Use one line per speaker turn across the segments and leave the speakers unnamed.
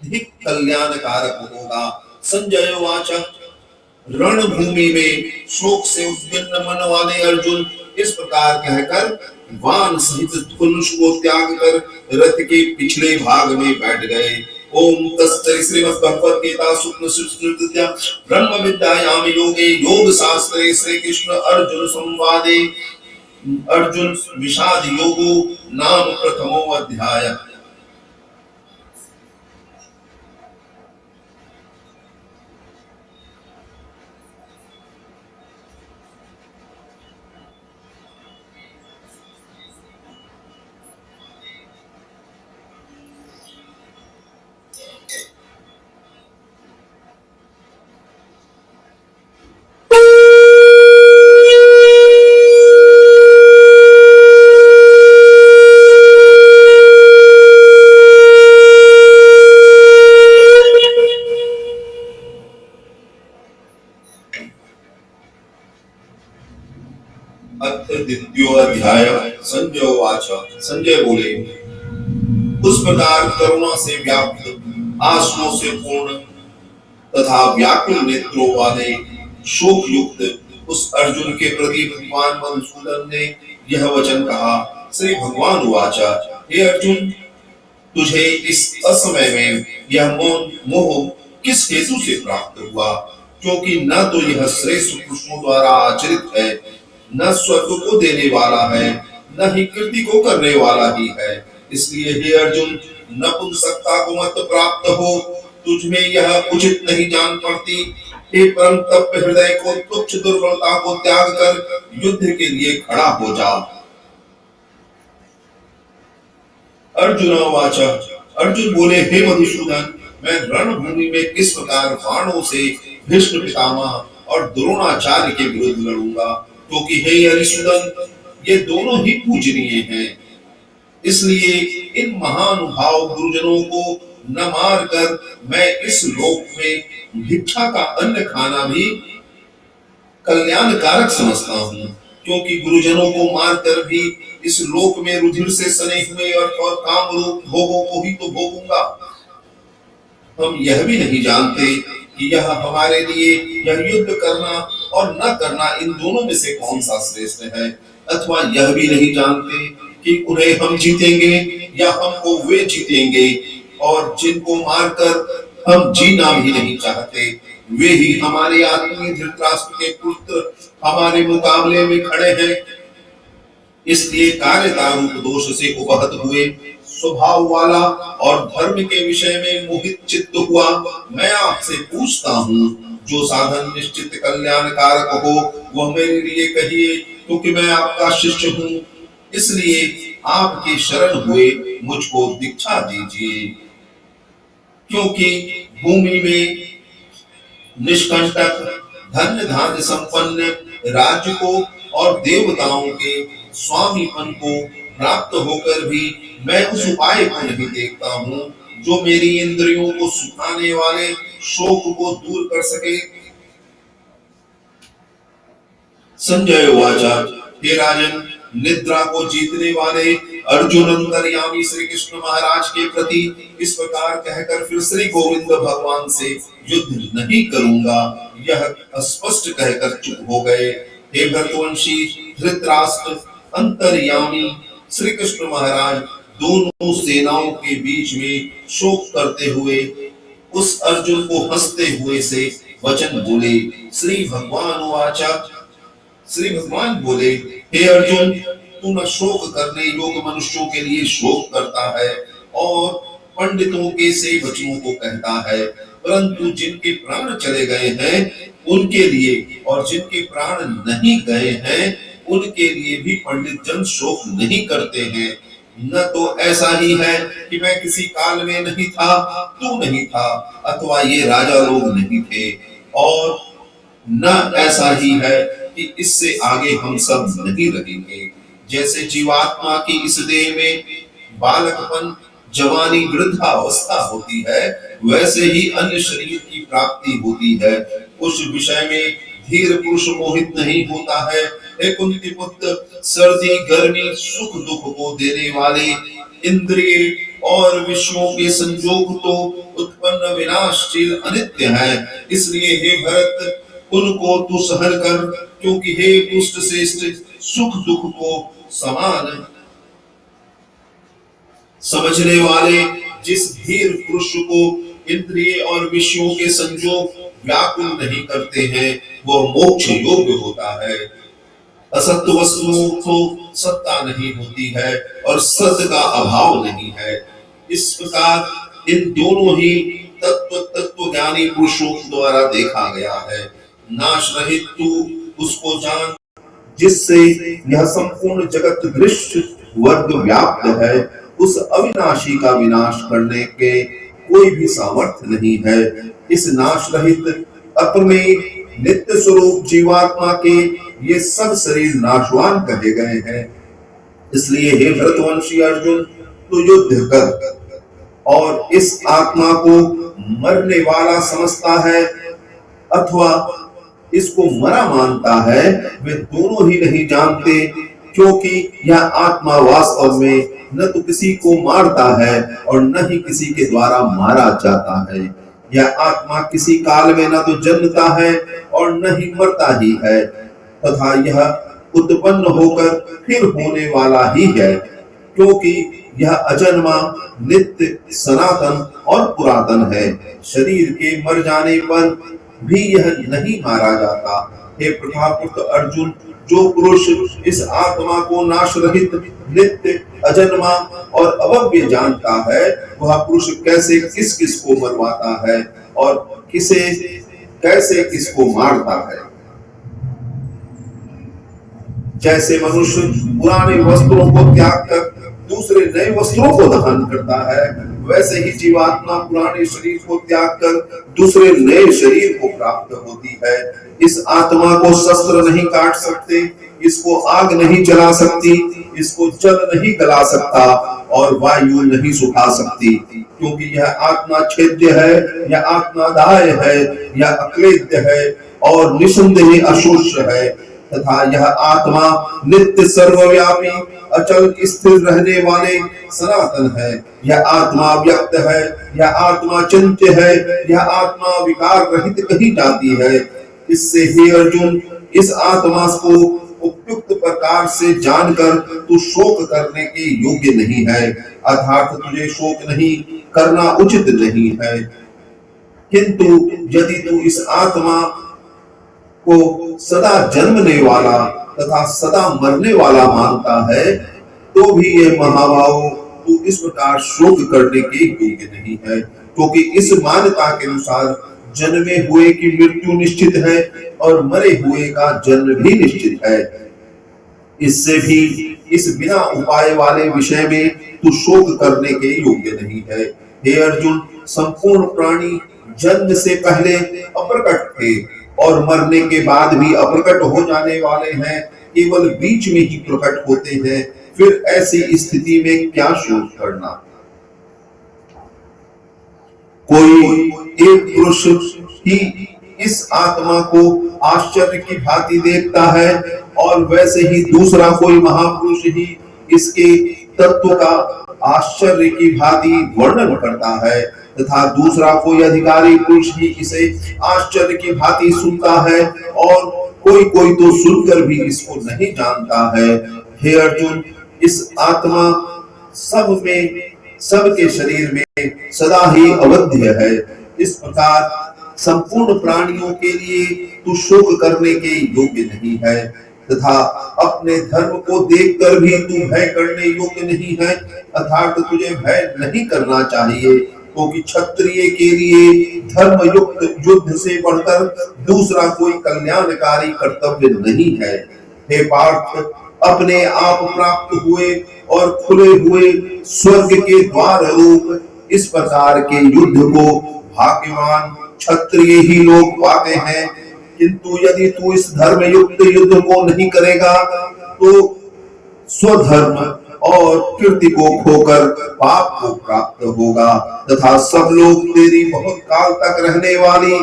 अधिक कल्याणकारक होगा। संजय वाच, रणभूमि में शोक से उद्विग्न मन वाले अर्जुन इस प्रकार कहकर वान सहित धनुष को त्याग कर रथ के पिछले भाग में बैठ गए। ओम तत्सदिति श्रीमद्भगवद गीता शुक्ल सुस्मृत्या ब्रह्म विद्यायाम योगे योग शास्त्रे श्री कृष्ण अर्जुन संवादे अर्जुन विषाद योगो नाम प्रथमो अध्याय। द्वितीयोऽध्याय। संजय उवाच, संजय बोले, उस प्रकार करुणा से व्याप्त आंसुओं से पूर्ण तथा व्याकुल नेत्रों वाले शोक युक्त उस अर्जुन के प्रति भगवान मधुसूदन ने यह वचन कहा। श्री भगवान उवाच, हे अर्जुन, तुझे इस असमय में यह मोह किस हेतु से प्राप्त हुआ? क्योंकि न तो यह श्रेष्ठ पुरुषों द्वारा आचरित है, न स्वर्ग को देने वाला है, न ही कीर्ति को करने वाला ही है। इसलिए हे अर्जुन, नपुंसकता को मत प्राप्त हो, तुझ में यह उचित नहीं जान पड़ती। हे परम तप हृदय को तुच्छ दुर्बलता को त्याग कर युद्ध के लिए खड़ा हो जा। अर्जुन वाचा, अर्जुन बोले, हे मधुसूदन, मैं रणभूमि में किस प्रकार बाणों से भीष्म पितामह और द्रोणाचार्य के विरुद्ध लड़ूंगा? क्योंकि हे हरिसूदन, ये दोनों ही पूजनीय हैं। इसलिए इन महानुभाव गुरुजनों को न मार कर मैं इस लोक में भिक्षा का अन्न खाना भी कल्याणकारक समझता हूँ। क्योंकि गुरुजनों को मारकर भी इस लोक में रुधिर से सने हुए और काम रूप भोगों को ही तो भोगूंगा। हम यह भी नहीं जानते कि यह हमारे लिए यह युद्ध करना और न करना इन दोनों में से कौन सा श्रेष्ठ है, अथवा यह भी नहीं जानते कि उन्हें हम जीतेंगे या हमको वे जीतेंगे। और जिनको मारकर हम जीना भी नहीं चाहते, वे ही हमारे आत्मीय धृतराष्ट्र के पुत्र हमारे मुकाबले में खड़े हैं। इसलिए कार्यता रूप दोष से उपहत हुए स्वभाव वाला और धर्म के विषय में मोहित चित्त हुआ मैं आपसे पूछता हूँ, जो साधन निश्चित कल्याणकारक हो वह मेरे लिए कहिए, क्योंकि मैं आपका शिष्य हूँ। इसलिए आपके शरण हुए मुझको दीक्षा दीजिए। क्योंकि भूमि में निष्कंटक धन्य धान्य संपन्न राज्य को और देवताओं के स्वामीपन को प्राप्त होकर भी मैं उस उपाय को नहीं देखता हूँ जो मेरी इंद्रियों को सुखाने वाले शोक को दूर कर सके। संजय वाचा, हे राजन, निद्रा को जीतने वाले अर्जुन अंतर्यामी श्री कृष्ण महाराज के प्रति इस प्रकार कहकर फिर श्री गोविंद भगवान से युद्ध नहीं करूंगा यह स्पष्ट कहकर चुप हो गए। हे भरतवंशी धृतराष्ट्र अंतर्यामी श्री कृष्ण महाराज दोनों सेनाओं के बीच में शोक करते हुए उस अर्जुन को हंसते हुए से वचन बोले। श्री भगवान वाचा, श्री भगवान बोले, हे अर्जुन, तू न शोक करने योग्य मनुष्यों के लिए शोक करता है और पंडितों के से वचनों को कहता है, परंतु जिनके प्राण चले गए हैं उनके लिए और जिनके प्राण नहीं गए हैं उनके लिए भी पंडित जन शोक नहीं करते हैं। न तो ऐसा ही है कि मैं किसी काल में नहीं था, तू नहीं था, अथवा ये राजा लोग नहीं थे, और न ऐसा ही है कि इससे आगे हम सब नहीं रहेंगे। जैसे जीवात्मा की इस देह में बालकपन, जवानी, वृद्धावस्था होती है, वैसे ही अन्य शरीर की प्राप्ति होती है। उस विषय में धीर पुरुष मोहित नहीं होता है। हे कुंती पुत्र, सर्दी, गर्मी, सुख दुख को देने वाले इंद्रिय और विश्वों के संजोग तो उत्पन्न विनाशशील अनित्य है। इसलिए हे भरत, उनको तू सहन कर, क्योंकि हे पुष्ट श्रेष्ठ, सुख दुख को समान समझने वाले जिस धीर पुरुष को इंद्रिय और विषयों के संजोग व्याकुल नहीं करते हैं, वह मोक्ष योग्य होता है। असत्य वस्तुओं को सत्ता नहीं होती है और सत्य का अभाव नहीं है। इस प्रकार इन दोनों ही तत्व ज्ञानी पुरुषों द्वारा देखा गया है। नाश रहित तू उसको जान, जिससे यह संपूर्ण जगत दृश्य वर्ग व्याप्त है। उस अविनाशी का विनाश करने के कोई भी सामर्थ्य नहीं है। इस नाश रहित अपने नित्य स्वरूप जीवात्मा के ये सब शरीर नाशवान कहे गए हैं। इसलिए हे भरतवंशी अर्जुन, तू युद्ध कर, और इस आत्मा को मरने वाला समझता है अथवा इसको मरा मानता है, वे दोनों ही नहीं जानते, क्योंकि यह आत्मा वास्तव में न तो किसी को मारता है और न ही किसी के द्वारा मारा जाता है। यह आत्मा किसी काल में न तो जन्मता है और न ही मरता ही है, तथा यह उत्पन्न होकर फिर होने वाला ही है, क्योंकि यह अजन्मा, नित्य, सनातन और पुरातन है। शरीर के मर जाने पर भी यह नहीं मारा जाता। हे प्रथापुत्र अर्जुन, जो पुरुष इस आत्मा को नाश रहित, नित्य, अजन्मा और अभव्य जानता है, वह पुरुष कैसे किस किस को मरवाता है और किसे कैसे किसको मारता है। जैसे मनुष्य पुराने वस्त्रों को त्याग कर दूसरे नए वस्त्रों को धारण करता है, वैसे ही जीवात्मा पुराने शरीर को त्याग कर दूसरे नए शरीर को प्राप्त होती है। इस आत्मा को शस्त्र नहीं काट सकते, इसको आग नहीं जला सकती, इसको जल नहीं गला सकता और वायु नहीं सुखा सकती, क्योंकि यह आत्मा छेद्य है, यह आत्मा दाह्य है, यह अक्लेद्य है और निसंदेह अशोष्य है, तथा यह आत्मा नित्य, सर्वव्यापी, अचल, स्थिर रहने वाले सनातन है। यह आत्मा व्यक्त है, यह आत्मा चिंत्य है, यह आत्मा विकार रहित कही जाती है। इससे हे अर्जुन, इस आत्मा को उपयुक्त प्रकार से जानकर तू शोक करने के योग्य नहीं है, अर्थात तुझे शोक नहीं करना उचित नहीं है। किंतु यदि तू इस आत्मा को सदा जन्मने वाला तथा सदा मरने वाला मानता है, तो भी ये महाभाव तू इस प्रकार शोक करने के योग्य नहीं है, क्योंकि इस मान्यता के अनुसार जन्मे हुए की मृत्यु निश्चित है और मरे हुए का जन्म भी निश्चित है। इससे भी इस बिना उपाय वाले विषय में तू शोक करने के योग्य नहीं है। हे अर्जुन, संपूर्ण प्राणी जन्म से पहले अप्रकट थे और मरने के बाद भी अप्रकट हो जाने वाले हैं, केवल बीच में ही प्रकट होते हैं। फिर ऐसी स्थिति में क्या शोक करना। कोई एक पुरुष ही इस आत्मा को आश्चर्य की भांति देखता है और वैसे ही दूसरा कोई महापुरुष ही इसके तत्व का आश्चर्य की भांति वर्णन करता है, तथा दूसरा कोई अधिकारी पुरुष ही इसे आश्चर्य की भांति सुनता है और कोई कोई तो सुनकर भी इसको नहीं जानता है। हे अर्जुन, इस आत्मा सब में, सबके शरीर में सदा ही अवध्य है। इस प्रकार संपूर्ण प्राणियों के लिए तू शोक करने के योग्य नहीं है, तथा अपने धर्म को देखकर भी तू भय करने योग्य नहीं है, अर्थात तुझे भय नहीं करना चाहिए, क्योंकि क्षत्रिय के लिए धर्म युक्त युद्ध से बढ़कर दूसरा कोई कल्याणकारी कर्तव्य नहीं है। हे पार्थ, अपने आप प्राप्त हुए और खुले हुए स्वर्ग के द्वार रूप इस प्रकार के युद्ध को भाग्यवान क्षत्रिय ही लोग पाते हैं। किंतु यदि तू इस धर्म युक्त युद्ध को नहीं करेगा, तो स्वधर्म और कीर्ति को खोकर पाप को प्राप्त होगा, तथा सब लोग तेरी बहुत काल तक रहने वाली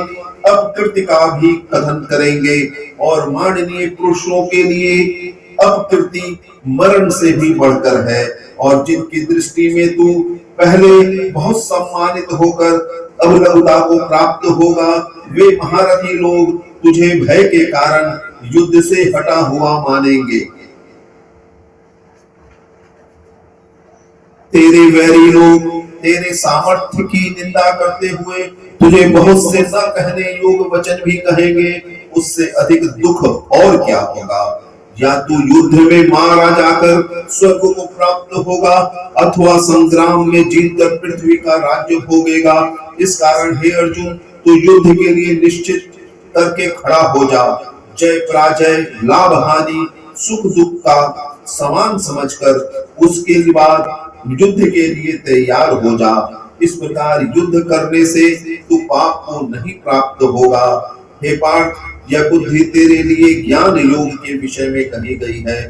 अपकीर्ति का भी कथन करेंगे। और माननीय पुरुषों के लिए अपकीर्ति मरण से भी बढ़कर है, और जिनकी दृष्टि में तू पहले बहुत सम्मानित होकर अब लघुता को प्राप्त होगा। वे महारथी लोग तुझे भय के कारण युद्ध से हटा हुआ मानेंगे। तेरे वैरी लोग तेरे सामर्थ्य की निंदा करते हुए तुझे बहुत से न कहने योग्य वचन भी कहेंगे। उससे अधिक दुख और क्या होगा? या तू युद्ध में मारा जाकर स्वर्ग को प्राप्त होगा अथवा संग्राम में जीतकर पृथ्वी का राज्य भोगेगा। इस कारण हे अर्जुन, तू युद्ध के लिए निश्चित करके खड़ा हो जा। जय पराजय, लाभ हानि, सुख दुख का समान समझकर उसके बाद युद्ध के लिए तैयार हो जा। इस प्रकार युद्ध करने से तू पाप को नहीं प्राप्त होगा। हे पार्थ, यह बुद्धि तेरे लिए ज्ञान योग के विषय में कही गई है।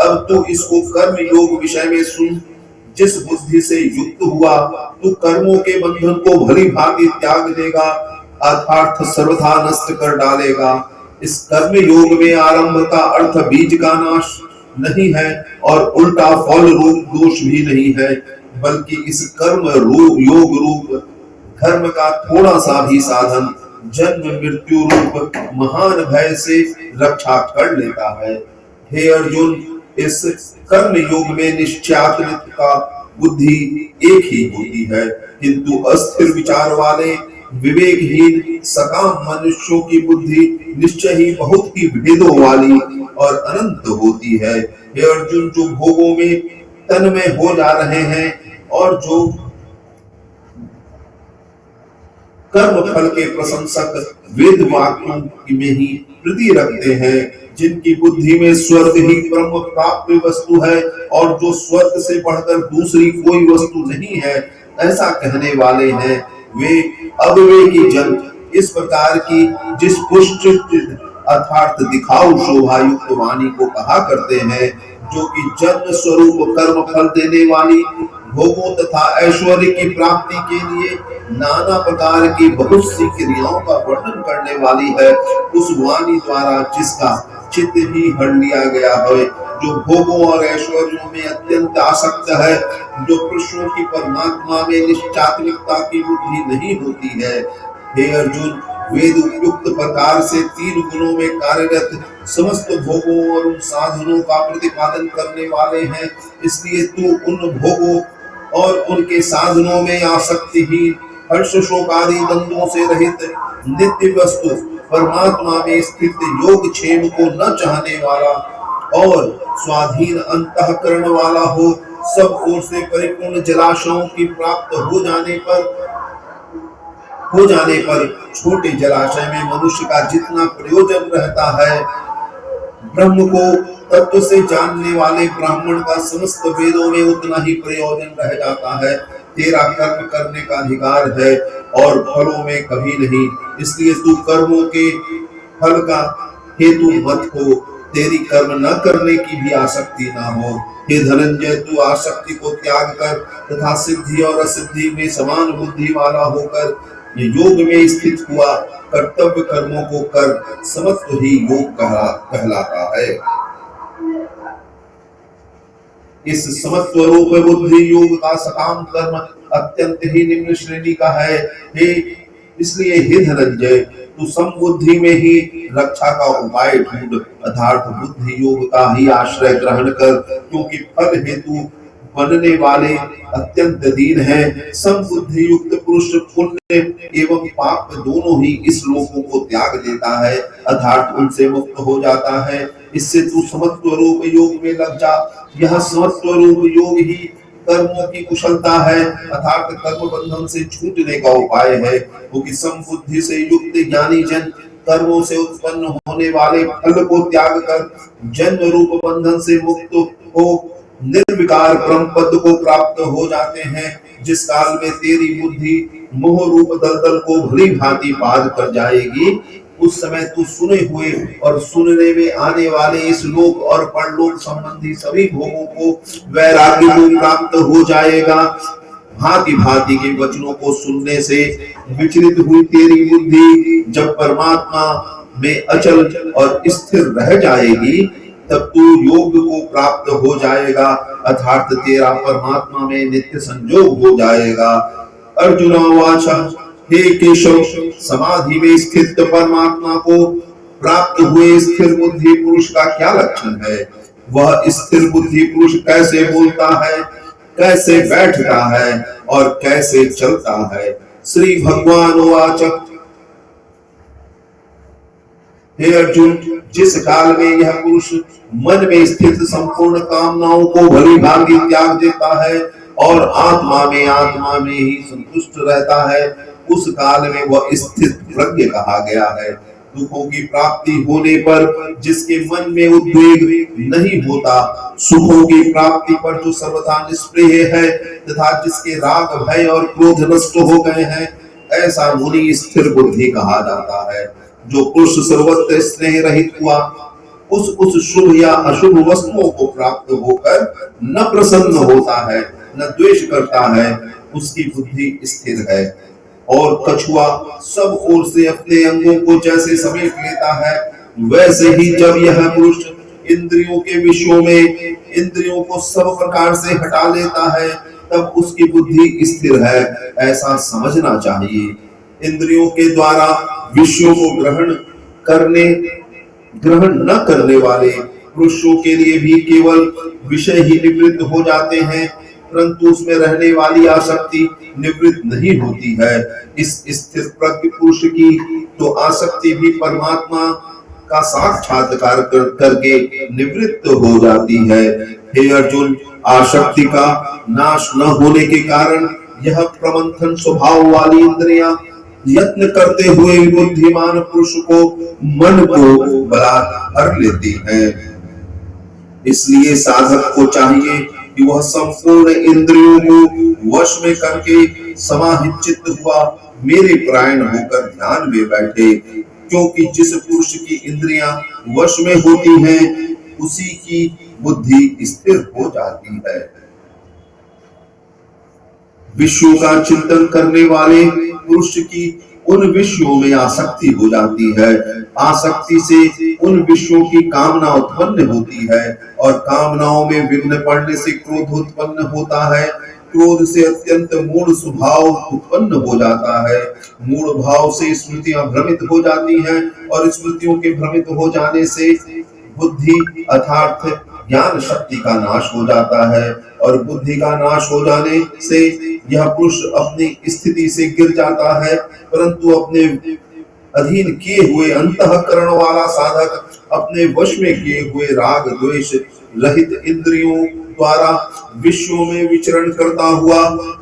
अब तू इसको कर्म योग विषय में सुन। जिस बुद्धि से युक्त हुआ तू कर्मों के बंधन को भली भांति त्याग देगा अर्थात सर्वथा नष्ट कर डालेगा। इस कर्म योग में आरंभ का अर्थ बीज का नाश नहीं है और उल्टा फल रूप दोष भी नहीं है, बल्कि इस कर्म रूप योग रूप धर्म का थोड़ा सा भी साधन जन्म मृत्यु रूप महान भय से रक्षा कर लेता है। हे अर्जुन, इस कर्म योग में निश्चयात्मिक का बुद्धि एक ही होती है, किंतु अस्थिर विचार वाले विवेकहीन सकाम मनुष्यों की बुद्धि निश्चय ही बहुत ही भेदों वाली और अनंत होती है। हे अर्जुन, जो भोगों में तन्मय हो जा रहे हैं और जो कर्म फल के प्रशंसक वेद वाक्यों में ही प्रीति रखते हैं, जिनकी बुद्धि में स्वर्ग ही ब्रह्म प्राप्त वस्तु है और जो स्वर्ग से बढ़कर दूसरी कोई वस्तु नहीं है, ऐसा कहने वाले हैं, वे अविवेकी जन इस प्रकार की जिस पुष्ट अर्थात दिखाऊ शोभा युक्त वाणी को कहा करते हैं, जो कि जन्म स्वरूप कर्म फल देने वाली भोगों तथा ऐश्वर्य की प्राप्ति के लिए नाना प्रकार की बहुत सी क्रियाओं का वर्णन करने वाली है, उस वाणी द्वारा जिसका चित्त ही हर लिया गया है, जो भोगों और ऐश्वर्यों में अत्यंत आसक्त है, जो पुरुषों की परमात्मा में निश्चात्मिकता की बुद्धि नहीं होती है। हे अर्जुन, वेद उपयुक्त प्रकार से तीन गुणों में कार्यरत समस्त भोगों और उन साधनों का प्रतिपादन करने वाले हैं, इसलिए तू उन भोगों और उनके साधनों में आसक्तिहीन हर्ष शोक आदि द्वंद्वों से रहित नित्य वस्तु परमात्मा में स्थित योग क्षेम को न चाहने वाला और स्वाधीन अंतःकरण वाला हो। सब ओर से परिपूर्ण जलाशयों की प्राप्त हो जाने पर छोटे जलाशय में मनुष्य का जितना प्रयोजन रहता है, ब्रह्म को तत्व से जानने वाले ब्राह्मण का समस्त वेदों में उतना ही प्रयोजन रह जाता है। तेरा कर्म करने का अधिकार है और फलों में कभी नहीं, इसलिए तू कर्मों के फल का हेतु मत हो। तेरी कर्म न करने की भी आसक्ति ना हो। हे धनंजय, तू आसक्ति को त्याग कर तथा सिद्धि और असिद्धि में समान बुद्धि वाला होकर योग में स्थित हुआ कर्तव्य कर्मों को कर, समत्व ही योग कहलाता है। इस समत्व रूप बुद्धि योग का सकाम कर्म अत्यंत ही निम्न श्रेणी का है। इसलिए हे धनंजय, तू समबुद्धि में ही रक्षा का उपाय ढूंढ अर्थात बुद्धि योग का ही आश्रय ग्रहण कर, क्योंकि फल हेतु बनने वाले अत्यंत दीन है। समबुद्धि युक्त पुरुष पुण्य एवं पाप दोनों ही इस लोगों को त्याग देता है अर्थात उनसे मुक्त हो जाता है। इससे तू समत्व रूप योग में लग जा। यह समत्व रूप योग ही कर्मों की कुशलता है अर्थात कर्म बंधन से छूटने का उपाय है, क्योंकि समबुद्धि से युक्त ज्ञानी जन कर्मों से उत्पन्न होने वाले फल को त्याग कर जन्म रूप बंधन से मुक्त हो निर्विकार ब्रह्म पद को प्राप्त हो जाते हैं। जिस काल में तेरी बुद्धि मोह रूप दलदल को भली भांति पार कर जाएगी, उस समय तू सुने हुए और सुनने में आने वाले इस लोक और परलोक संबंधी सभी भोगों को वैराग्य को प्राप्त हो जाएगा। भांति भांति के वचनों को सुनने से विचलित हुई तेरी बुद्धि जब परमात्मा में अचल और स्थिर रह जाएगी, तब तू योग को प्राप्त हो जाएगा, अर्थात तेरा परमात्मा में नित्य संयोग हो जाएगा। अर्जुन उवाच, हे केशव, समाधि में स्थित परमात्मा को प्राप्त हुए स्थिर बुद्धि पुरुष का क्या लक्षण है? वह स्थिर बुद्धि पुरुष कैसे बोलता है, कैसे बैठता है और कैसे चलता है? श्री भगवान उवाच, हे अर्जुन, जिस काल में यह पुरुष मन में स्थित संपूर्ण कामनाओं को भली भांति त्याग देता है और आत्मा में ही संतुष्ट रहता है, उस काल में वह स्थित प्रज्ञ कहा गया है। दुखों की प्राप्ति होने पर जिसके मन में उद्वेग नहीं होता, सुखों की प्राप्ति पर जो सर्वथा निष्प्रिय है तथा जिसके राग भय और क्रोध नष्ट हो गए हैं, ऐसा मुनि स्थिर बुद्धि कहा जाता है। जो पुरुष सर्वत्र स्नेह रहित हुआ, उस शुभ या अशुभ वस्तुओं को प्राप्त होकर न प्रसन्न होता है न द्वेष करता है, उसकी बुद्धि स्थिर है। और कछुआ सब ओर से अपने अंगों को जैसे समेट लेता है, वैसे ही जब यह पुरुष इंद्रियों के विषयों में इंद्रियों को सब प्रकार से हटा लेता है, तब उसकी बुद्धि स्थिर है, ऐसा समझना चाहिए। इंद्रियों के द्वारा विषयों को ग्रहण न करने वाले पुरुषों के लिए भी केवल विषय ही निवृत्त हो जाते हैं, परंतु उसमें रहने वाली आसक्ति निवृत्त नहीं होती है। इस स्थिर प्रज्ञ पुरुष की तो आसक्ति भी परमात्मा का साक्षात्कार करके निवृत्त हो जाती है। हे अर्जुन, आसक्ति का नाश न होने के कारण यह प्रमंथन स्वभाव वाली इंद्रियां यत्न करते हुए बुद्धिमान पुरुष को मन को बलात् हर लेती हैं। इसलिए साधक को चाहिए कि वह संपूर्ण इंद्रियों को वश में करके समाहित चित्त हुआ मेरे परायण होकर ध्यान में बैठे, क्योंकि जिस पुरुष की इंद्रियां वश में होती हैं, उसी की बुद्धि स्थिर हो जाती है। विषयों का चिंतन करने वाले पुरुष की उन विषयों में आसक्ति हो जाती है। आसक्ति से उन विषयों की कामना उत्पन्न होती है और कामनाओं में विघ्न पड़ने से क्रोध उत्पन्न होता है। क्रोध से अत्यंत मूढ़ स्वभाव उत्पन्न हो जाता है। मूढ़ भाव से स्मृतियां भ्रमित हो जाती हैं और स्मृतियों के भ्रमित हो जाने से बुद्धि अर्थात ज्ञान शक्ति का नाश हो जाता है और बुद्धि का नाश हो जाने से यह पुरुष अपनी स्थिति से गिर जाता है, परंतु अपने अधीन किए हुए अंतःकरण वाला साधक अपने वश में किए हुए राग द्वेष रहित इंद्रियों द्वारा विश्व में विचरण करता हुआ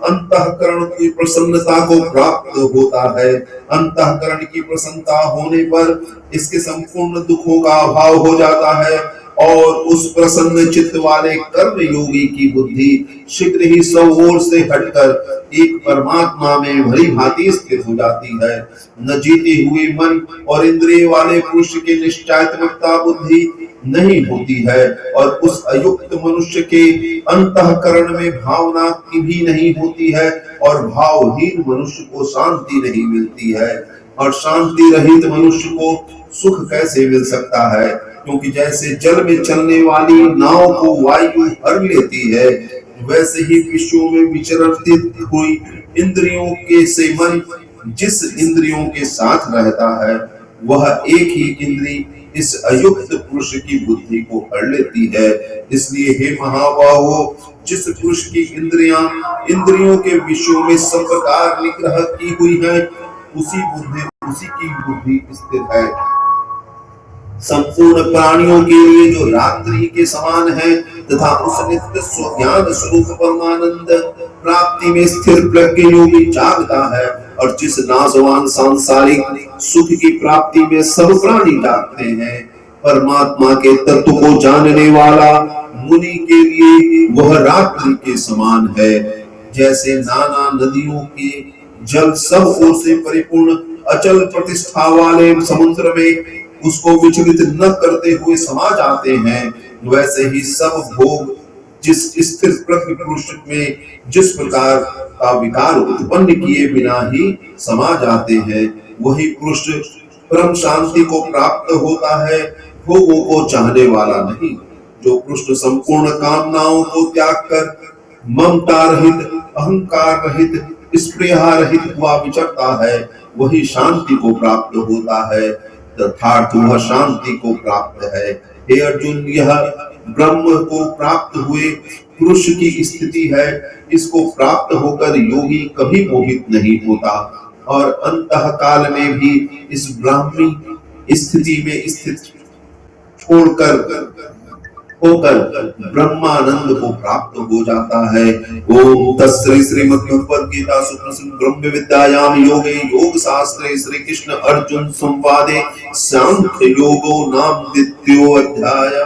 अंतःकरण की प्रसन्नता को प्राप्त होता है। अंतःकरण की प्रसन्नता होने पर इसके संपूर्ण दुखों का अभाव हो जाता है और उस प्रसन्न चित्त वाले कर्म योगी की बुद्धि शीघ्र ही सब ओर से हटकर एक परमात्मा में भली भांति स्थिर हो जाती है। न जीते हुए मन और इंद्रिय वाले पुरुष के निश्चयात्मकता बुद्धि नहीं होती है और उस अयुक्त मनुष्य के अंतःकरण में भावना की भी नहीं होती है और भावहीन मनुष्य को शांति नहीं मिलती है। और शांति रहित मनुष्य को सुख कैसे मिल सकता है, क्योंकि जैसे जल में चलने वाली नाव को वायु हर लेती है, वैसे ही विश्व में विचरती हुई इंद्रियों के से मन जिस इंद्रियों के साथ रहता है, वह एक ही इंद्री इस अयुक्त पुरुष की बुद्धि को हर लेती है। इसलिए हे महाबाहो, जिस पुरुष की इंद्रियों के विषयों में सब प्रकार निग्रह की हुई है, उसी की बुद्धि स्थिर है। संपूर्ण प्राणियों के लिए जो रात्रि के समान है तथा उस नित्य स्वज्ञान स्वरूप परमानंद प्राप्ति में स्थिर प्रज्ञ योगी जागता है और जिस नाशवान सांसारिक सुख की प्राप्ति में सब प्राणी जागते हैं, परमात्मा के तत्व को जानने वाला मुनि के लिए वह रात्रि के समान है। जैसे नाना नदियों के जल सब ओर से परिपूर्ण अचल प्रतिष्ठा वाले समुद्र में उसको विचलित न करते हुए समा जाते हैं, वैसे ही सब भोग जिस स्थिर प्रज्ञ पुरुष में जिस प्रकार का विकार उत्पन्न किए बिना ही समा जाते हैं, वही पुरुष परम शांति को प्राप्त होता है। भोगों को चाहने वाला नहीं। जो कृष्ण संपूर्ण कामनाओं को त्याग कर ममता रहित, अहंकार रहित, स्पृहा रहित हुआ विचरता है, वही शांति को प्राप्त होता है, अर्थात वह शांति को प्राप्त है। हे अर्जुन, यह ब्रह्म को प्राप्त हुए पुरुष की स्थिति है। इसको प्राप्त होकर योगी कभी मोहित नहीं होता और अंतः काल में भी इस ब्राह्मी स्थिति में स्थित होकर ब्रह्मानंद को प्राप्त हो जाता है। ओम तत्सृ श्रीमद्भगवद्गीता सुप्रसिद्ध ब्रह्म विद्यायाम योगे योग शास्त्रे श्री कृष्ण अर्जुन संवादे सांख्य योगो नाम द्वितीयो अध्याय।